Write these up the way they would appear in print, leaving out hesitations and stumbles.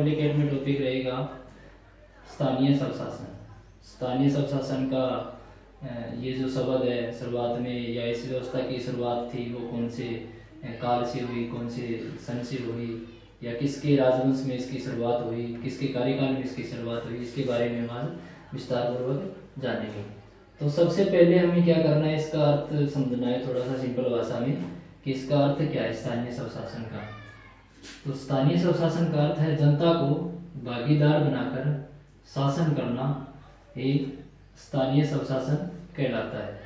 Complicate में topic रहेगा स्थानीय स्वशासन। स्थानीय स्वशासन का ये जो शब्द है शुरुआत में या इस व्यवस्था की शुरुआत थी वो कौन से काल से हुई, कौन से सन से हुई, या किसके राजवंश में इसकी शुरुआत हुई, किसके कार्यकाल में इसकी शुरुआत हुई, इसके बारे में हम आज विस्तार पूर्वक जानेंगे। तो सबसे पहले हमें क्या करना है, इसका अर्थ समझना है थोड़ा सा सिंपल भाषा में कि इसका अर्थ क्या है स्थानीय स्वशासन का। तो स्थानीय स्वशासन का अर्थ है जनता को भागीदार बनाकर शासन करना ही स्थानीय स्वशासन कहलाता है।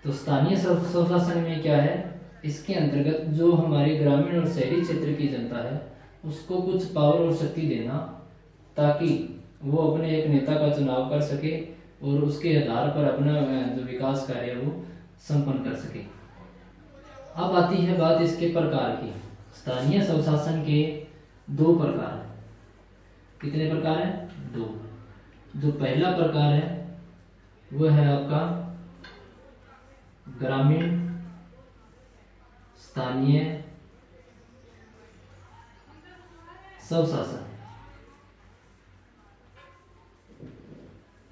तो स्थानीय स्वशासन में क्या है, इसके अंतर्गत जो हमारे ग्रामीण और शहरी क्षेत्र की जनता है उसको कुछ पावर और शक्ति देना ताकि वो अपने एक नेता का चुनाव कर सके और उसके आधार पर अपना जो विकास कार्य है वो संपन्न कर सके। अब आती है बात इसके प्रकार की। स्थानीय स्वशासन के दो प्रकार हैं। कितने प्रकार हैं? दो। जो पहला प्रकार है वो है आपका ग्रामीण स्थानीय स्वशासन।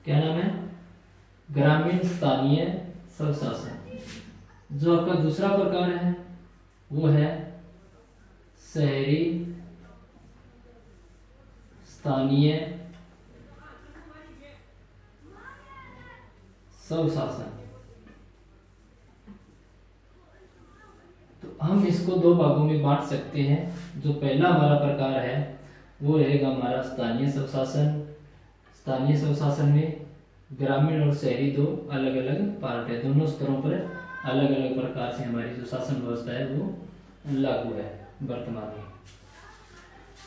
क्या नाम है? ग्रामीण स्थानीय स्वशासन। जो आपका दूसरा प्रकार है वो है शहरी स्थानीय स्वशासन। तो हम इसको दो भागों में बांट सकते हैं। जो पहला हमारा प्रकार है वो रहेगा हमारा स्थानीय स्वशासन। स्थानीय स्वशासन में ग्रामीण और शहरी दो अलग अलग पार्ट है, दोनों स्तरों पर अलग अलग प्रकार से हमारी जो शासन व्यवस्था है वो लागू है वर्तमान में।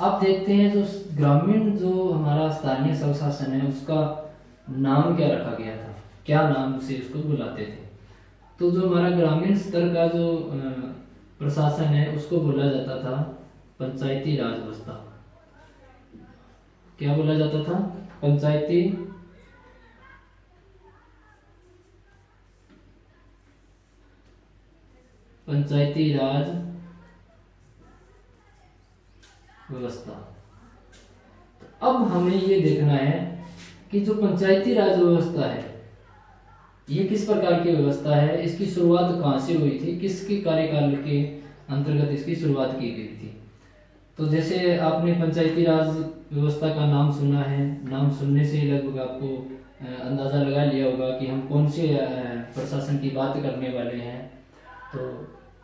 अब देखते हैं जो ग्रामीण जो हमारा स्थानीय स्वशासन है उसका नाम क्या रखा गया था, क्या नाम से उसको बुलाते थे। तो जो हमारा ग्रामीण स्तर का जो प्रशासन है उसको बोला जाता था पंचायती राज व्यवस्था। क्या बोला जाता था? पंचायती राज व्यवस्था। तो अब हमें ये देखना है कि जो पंचायती राज व्यवस्था है ये किस प्रकार की व्यवस्था है, इसकी शुरुआत कहाँ से हुई थी, किसके कार्यकाल के अंतर्गत इसकी शुरुआत की गई थी। तो जैसे आपने पंचायती राज व्यवस्था का नाम सुना है, नाम सुनने से लगभग आपको अंदाजा लगा लिया होगा कि हम कौन से प्रशासन की बात करने वाले हैं। तो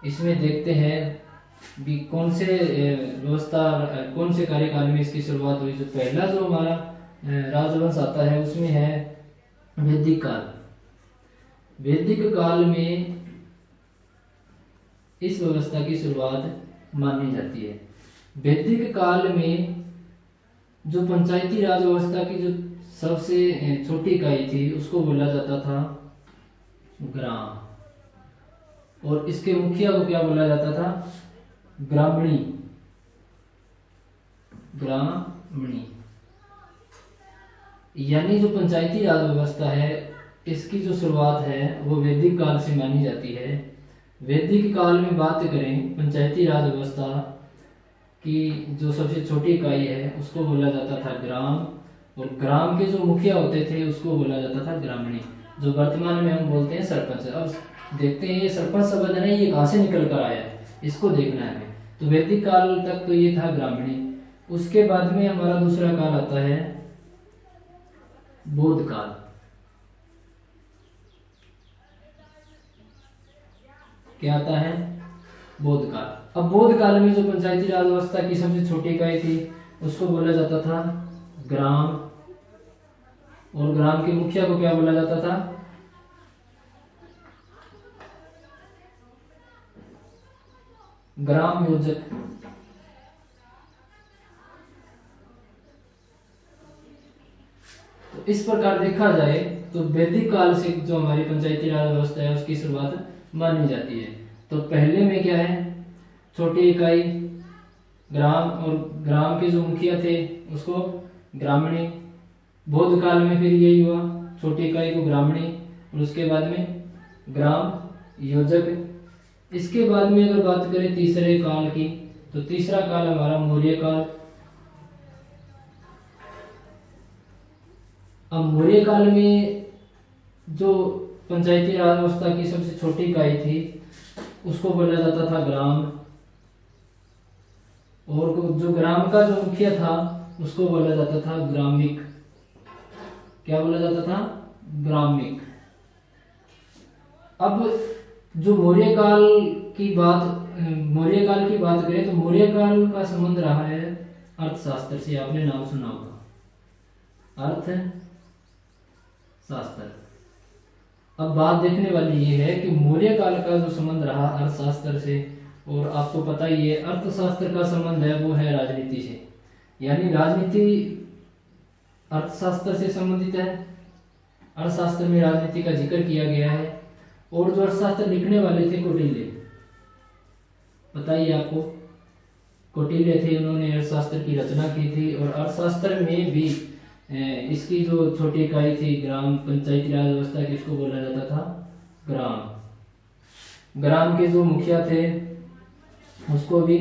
इसमें देखते हैं भी कौन से व्यवस्था, कौन से कार्यकाल में इसकी शुरुआत हुई। जो पहला जो हमारा राजवंश आता है उसमें है वैदिक काल। वैदिक काल में इस व्यवस्था की शुरुआत मानी जाती है। वैदिक काल में जो पंचायती राज व्यवस्था की जो सबसे छोटी इकाई थी उसको बोला जाता था ग्राम, और इसके मुखिया को क्या बोला जाता था? ग्रामणी। यानी जो पंचायती राज व्यवस्था है इसकी जो शुरुआत है वो वैदिक काल से मानी जाती है। वैदिक काल में बात करें पंचायती राज व्यवस्था की जो सबसे छोटी इकाई है उसको बोला जाता था ग्राम, और ग्राम के जो मुखिया होते थे उसको बोला जाता था ग्रामणी, जो वर्तमान में हम बोलते हैं सरपंच। अब देखते हैं ये सरपंच शब्द है ये कहाँ से निकल कर आया है, इसको देखना है हमें। तो वैदिक काल तक तो ये था ग्रामणी। उसके बाद में हमारा दूसरा काल आता है बौद्ध काल। क्या आता है? बौद्ध काल। अब बौद्ध काल में जो पंचायती राज व्यवस्था की सबसे छोटी इकाई थी उसको बोला जाता था ग्राम, और ग्राम के मुखिया को क्या बोला जाता था? ग्राम योजक। तो इस प्रकार देखा जाए तो वैदिक काल से जो हमारी पंचायती राज व्यवस्था है उसकी शुरुआत मानी जाती है। तो पहले में क्या है? छोटी इकाई ग्राम, और ग्राम के जो मुखिया थे उसको ग्रामणी। बौद्ध काल में फिर यही हुआ, छोटी इकाई को ग्रामणी और उसके बाद में ग्राम योजक। इसके बाद में अगर बात करें तीसरे काल की तो तीसरा काल हमारा मौर्य काल। अब मौर्य काल में जो पंचायती राज व्यवस्था की सबसे छोटी इकाई थी उसको बोला जाता था ग्राम, और जो ग्राम का जो मुखिया था उसको बोला जाता था ग्रामिक। क्या बोला जाता था? ग्रामिक। अब जो मौर्य काल की बात करें तो मौर्य काल का संबंध रहा है अर्थशास्त्र से। आपने नाम सुना होगा, अर्थशास्त्र। अब बात देखने वाली ये है कि मौर्य काल का जो संबंध रहा अर्थशास्त्र से, और आपको पता ही है अर्थशास्त्र का संबंध है वो है राजनीति से, यानी राजनीति अर्थशास्त्र से संबंधित है। अर्थशास्त्र में राजनीति का जिक्र किया गया है, और जो अर्थशास्त्र लिखने वाले थे कौटिल्य, बताइए आपको, कौटिल्य थे, उन्होंने अर्थशास्त्र की रचना की थी। और अर्थशास्त्र में भी इसकी जो छोटी इकाई थी ग्राम, पंचायती राज व्यवस्था की, इसको बोला जाता था ग्राम। ग्राम के जो मुखिया थे उसको भी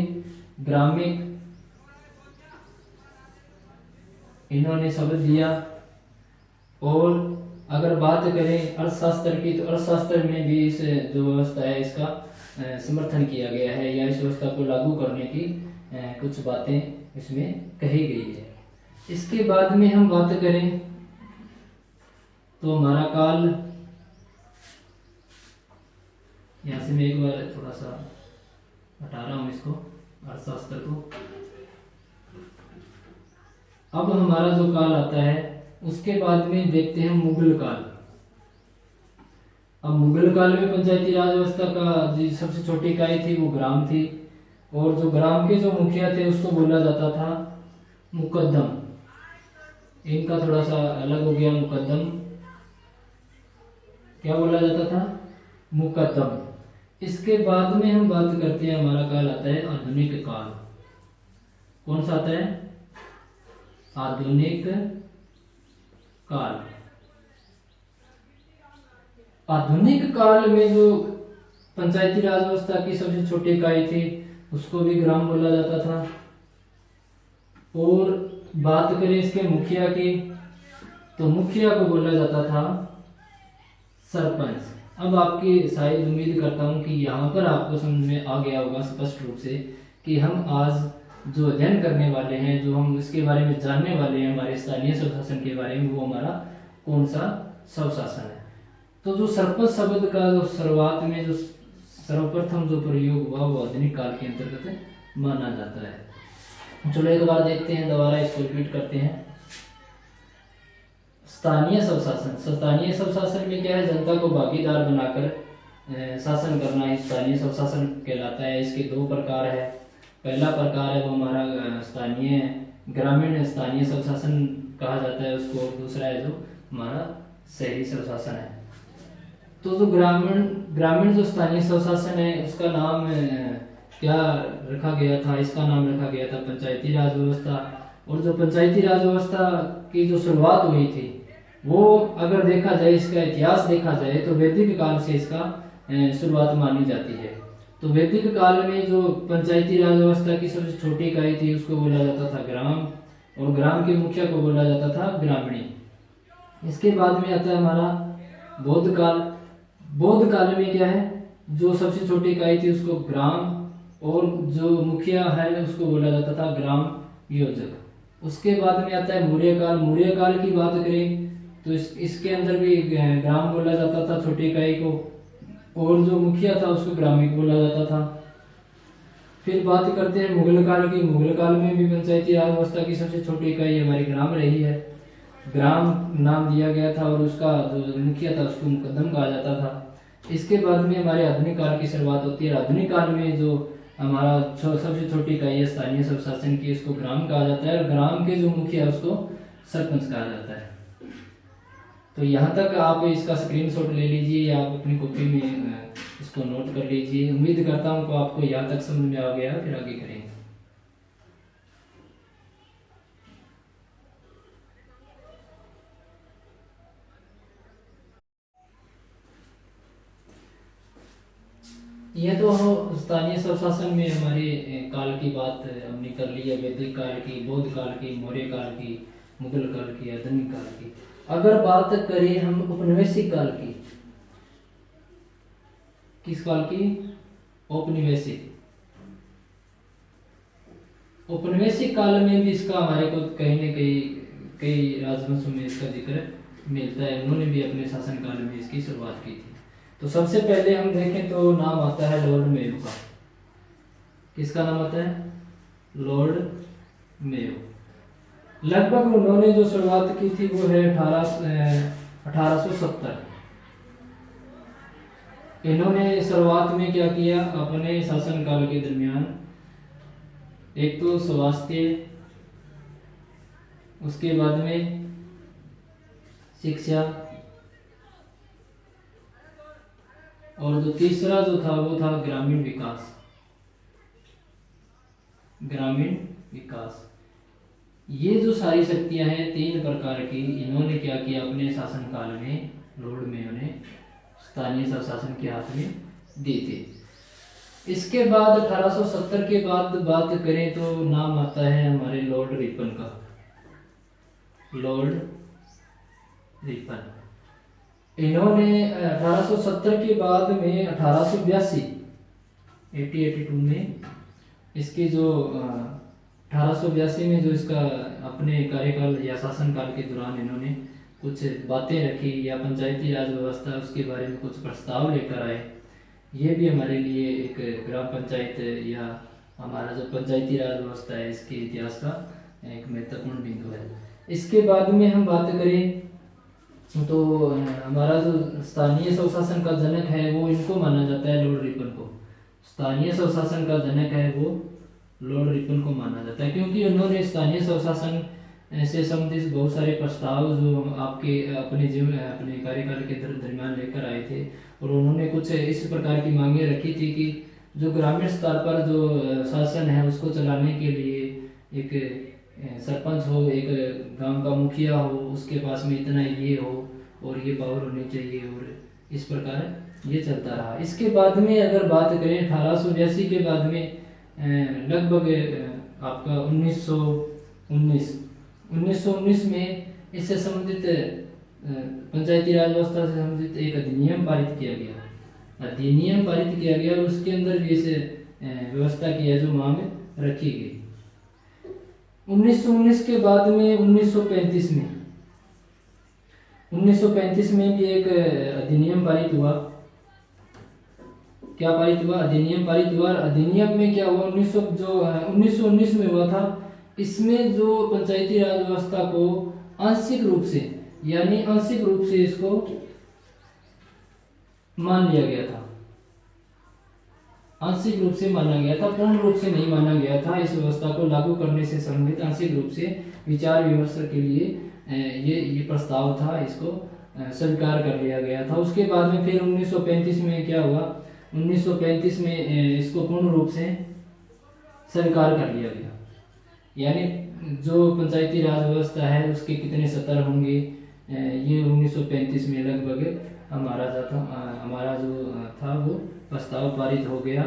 ग्रामिक इन्होंने शब्द दिया। और अगर बात करें अर्थशास्त्र की तो अर्थशास्त्र में भी इस जो व्यवस्था है इसका समर्थन किया गया है, या इस व्यवस्था को लागू करने की कुछ बातें इसमें कही गई है। इसके बाद में हम बात करें तो हमारा काल, यहां से मैं एक बार थोड़ा सा हटा रहा हूं इसको, अर्थशास्त्र को। अब हमारा जो काल आता है उसके बाद में देखते हैं मुगल काल। अब मुगल काल में पंचायती राज व्यवस्था का जो सबसे छोटी इकाई थी वो ग्राम थी, और जो ग्राम के जो मुखिया थे उसको बोला जाता था मुकद्दम। इनका थोड़ा सा अलग हो गया, मुकद्दम। क्या बोला जाता था? मुकद्दम। इसके बाद में हम बात करते हैं, हमारा काल आता है आधुनिक काल। कौन सा आता है? आधुनिक काल। आधुनिक काल में जो पंचायती राज व्यवस्था की सबसे छोटी इकाई थी उसको भी ग्राम बोला जाता था। और बात करें इसके मुखिया की तो मुखिया को बोला जाता था सरपंच। अब आपकी शायद उम्मीद करता हूं कि यहाँ पर आपको समझ में आ गया होगा स्पष्ट रूप से कि हम आज जो अध्ययन करने वाले हैं, जो हम इसके बारे में जानने वाले हैं, हमारे स्थानीय स्वशासन के बारे में, वो हमारा कौन सा स्वशासन है। तो जो सरपंच शब्द का जो शुरुआत में जो सर्वप्रथम जो प्रयोग हुआ वो आधुनिक काल के अंतर्गत माना जाता है। चलो एक बार देखते हैं, दोबारा इसको रिपीट करते हैं। स्थानीय स्वशासन। स्थानीय स्वशासन में क्या है? जनता को भागीदार बनाकर शासन करना ही स्थानीय स्वशासन कहलाता है। इसके दो प्रकार है। पहला प्रकार है वो हमारा स्थानीय ग्रामीण स्थानीय स्वशासन कहा जाता है उसको। दूसरा है जो हमारा शहरी स्वशासन है। तो जो ग्रामीण जो स्थानीय स्वशासन है उसका नाम क्या रखा गया था? इसका नाम रखा गया था पंचायती राज व्यवस्था। और जो पंचायती राज व्यवस्था की जो शुरुआत हुई थी वो अगर देखा जाए, इसका इतिहास देखा जाए तो वैदिक काल से इसका शुरुआत मानी जाती है। तो वैदिक काल में जो पंचायती राज व्यवस्था की सबसे छोटी इकाई थी उसको बोला जाता था ग्राम, और ग्राम के मुखिया को बोला जाता था ग्रामीणी। इसके बाद में आता है हमारा बौद्ध काल। बौद्ध काल में क्या है? जो सबसे छोटी इकाई थी उसको ग्राम, और जो मुखिया है उसको बोला जाता था ग्राम योजक। उसके बाद में आता है मौर्य काल। मौर्य काल की बात करें तो इसके अंदर भी ग्राम बोला जाता था छोटी इकाई को, और जो मुखिया था उसको ग्रामिक बोला जाता था। फिर बात करते हैं मुगल काल की। मुगल काल में भी पंचायती राज व्यवस्था की सबसे छोटी इकाई हमारी ग्राम रही है। ग्राम नाम दिया गया था, और उसका जो मुखिया था उसको मुकद्दम कहा जाता था। इसके बाद में हमारे आधुनिक काल की शुरुआत होती है। आधुनिक काल में जो हमारा सबसे छोटी इकाई है स्थानीय स्वशासन की, इसको ग्राम कहा जाता है, और ग्राम के जो मुखिया है उसको सरपंच कहा जाता है। तो यहाँ तक आप इसका स्क्रीनशॉट ले लीजिए या आप अपनी कॉपी में इसको नोट कर लीजिए। उम्मीद करता हूँ कि आपको यहाँ तक समझ में आ गया, फिर आगे करेंगे। ये तो स्थानीय स्वशासन में हमारे काल की बात हमने कर ली है। वैदिक काल की, बौद्ध काल की, मौर्य काल की, मुगल काल की, आधुनिक काल की। अगर बात करें हम औपनिवेशिक काल की, किस काल की? औपनिवेशिक। औपनिवेशिक काल में भी इसका हमारे को कहीं न कहीं कई राजवंशों में इसका जिक्र मिलता है। उन्होंने भी अपने शासन काल में इसकी शुरुआत की थी। तो सबसे पहले हम देखें तो नाम आता है लॉर्ड मेयो का। किसका नाम आता है? Lord Mayo. लगभग उन्होंने जो शुरुआत की थी वो है 1870। इन्होंने शुरुआत में क्या किया? अपने शासन काल के दरमियान एक तो स्वास्थ्य, उसके बाद में शिक्षा, और जो तीसरा जो था वो था ग्रामीण विकास। ग्रामीण विकास, ये जो सारी शक्तियां हैं 3 प्रकार की, इन्होंने क्या किया अपने शासन काल में? लॉर्ड मेयो ने स्थानीय स्वशासन के हाथ में दी थी। इसके बाद 1870 के बाद बात करें तो नाम आता है हमारे लॉर्ड रिपन का। लॉर्ड रिपन, इन्होंने 1870 के बाद में 1882 में इसकी जो 1882 में जो इसका अपने कार्यकाल या शासनकाल के दौरान इन्होंने कुछ बातें रखी या पंचायती राज व्यवस्था उसके बारे में कुछ प्रस्ताव लेकर आए। ये भी हमारे लिए एक ग्राम पंचायत या हमारा जो पंचायती राज व्यवस्था है इसके इतिहास का एक महत्वपूर्ण बिंदु है। इसके बाद में हम बात करें तो हमारा जो स्थानीय स्वशासन का जनक है वो इनको माना जाता है, लॉर्ड रिपन को। स्थानीय स्वशासन का जनक है वो लॉर्ड रिपन को माना जाता है, क्योंकि उन्होंने स्थानीय स्वशासन से संबंधित बहुत सारे प्रस्ताव जो आपके अपने कार्यकाल के दरमियान लेकर आए थे, और उन्होंने कुछ इस प्रकार की मांगे रखी थी कि जो ग्रामीण स्तर पर जो शासन है उसको चलाने के लिए एक सरपंच हो, एक गांव का मुखिया हो, उसके पास में इतना ये हो और ये पावर होनी चाहिए, और इस प्रकार ये चलता रहा। इसके बाद में अगर बात करें 1882 के बाद में लगभग आपका 1919 में इससे संबंधित पंचायती राज व्यवस्था से संबंधित एक अधिनियम पारित किया गया और उसके अंदर भी इस व्यवस्था की है जो मांग रखी गई। 1919 के बाद में 1935 में भी एक अधिनियम पारित हुआ। क्या पारित हुआ? अधिनियम पारित हुआ। अधिनियम में क्या हुआ? 1919 में हुआ था। इसमें जो पंचायती राज व्यवस्था को आंशिक रूप से इसको मान लिया गया था। आंशिक रूप से माना गया था, पूर्ण रूप से नहीं माना गया था। इस व्यवस्था को लागू करने से संबंधित आंशिक रूप से विचार विमर्श के लिए ये प्रस्ताव था, इसको स्वीकार कर लिया गया था। उसके बाद में फिर 1935 में क्या हुआ? 1935 में इसको पूर्ण रूप से स्वीकार कर लिया गया। यानी जो पंचायती राज व्यवस्था है उसके कितने स्तर होंगे, ये 1935 में लगभग हमारा जो था वो प्रस्ताव पारित हो गया।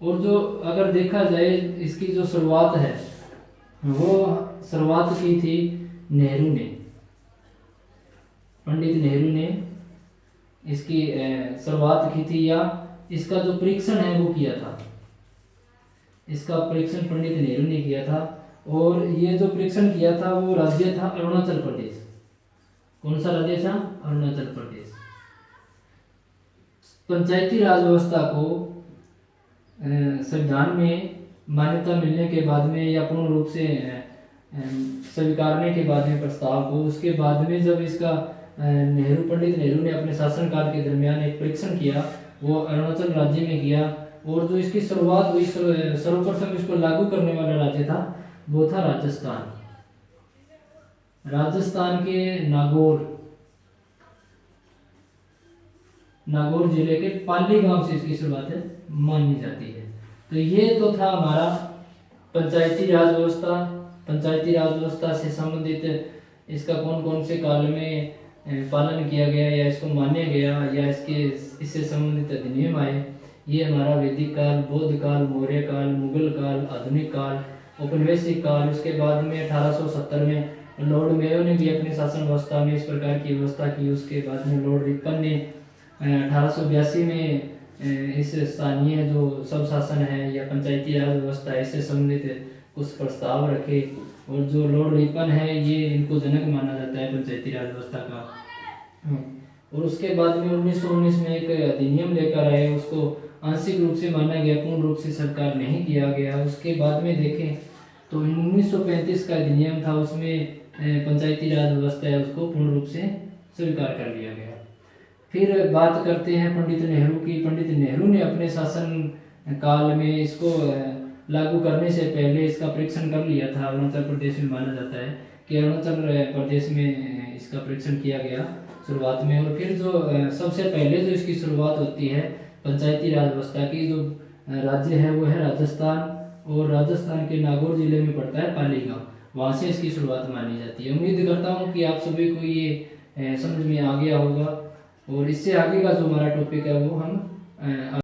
और जो अगर देखा जाए इसकी जो शुरुआत है वो शुरुआत की थी नेहरू ने, पंडित नेहरू ने इसकी शुरुआत की थी, या इसका जो परीक्षण है वो किया था। इसका परीक्षण पंडित नेहरू ने किया था, और ये जो परीक्षण किया था वो राज्य था अरुणाचल प्रदेश। कौन सा राज्य था? अरुणाचल प्रदेश। पंचायती राज व्यवस्था को संविधान में मान्यता मिलने के बाद में या पूर्ण रूप से स्वीकारने के बाद में प्रस्ताव को, उसके बाद में जब इसका पंडित नेहरू ने अपने शासनकाल के दरमियान एक परीक्षण किया, वो अरुणाचल राज्य में किया, और जो इसकी शुरुआत हुई सर्वप्रथम इसको लागू करने वाला राज्य था वो था राजस्थान। राजस्थान के नागौर जिले के पाली गांव से इसकी शुरुआत मानी जाती है। तो ये तो था हमारा पंचायती राज व्यवस्था से संबंधित इसका कौन कौन से काल में पालन किया गया या इसको मान्य गया या इससे संबंधित अधिनियम आए। ये हमारा वैदिक काल, बौद्ध काल, मौर्य काल, मुगल काल, आधुनिक काल, औपनिवेशिक काल। उसके बाद में 1870 में लॉर्ड मेयो ने भी अपने शासन व्यवस्था में इस प्रकार की व्यवस्था की। उसके बाद में लॉर्ड रिपन ने 1882 में इस स्थानीय जो सब शासन है या पंचायती राज व्यवस्था है इससे संबंधित कुछ प्रस्ताव रखे। और जो लॉर्ड रिपन है ये इनको जनक माना जाता है पंचायती राज व्यवस्था का। और उसके बाद में 1919 में एक अधिनियम लेकर आए, उसको आंशिक रूप से माना गया, पूर्ण रूप से स्वीकार नहीं किया गया। उसके बाद में देखें तो 1935 का अधिनियम था, उसमें पंचायती राज व्यवस्था है उसको पूर्ण रूप से स्वीकार कर लिया गया। फिर बात करते हैं पंडित नेहरू की। पंडित नेहरू ने अपने शासन काल में इसको लागू करने से पहले इसका परीक्षण कर लिया था। अरुणाचल प्रदेश में माना जाता है कि अरुणाचल प्रदेश में इसका परीक्षण किया गया शुरुआत में। और फिर जो सबसे पहले जो इसकी शुरुआत होती है पंचायती राज व्यवस्था की, जो राज्य है वो है राजस्थान, और राजस्थान के नागौर जिले में पड़ता है पाली गाँव, वहाँ से इसकी शुरुआत मानी जाती है। उम्मीद करता हूँ कि आप सभी को ये समझ में आ गया होगा। और इससे आगे का जो हमारा टॉपिक है वो हम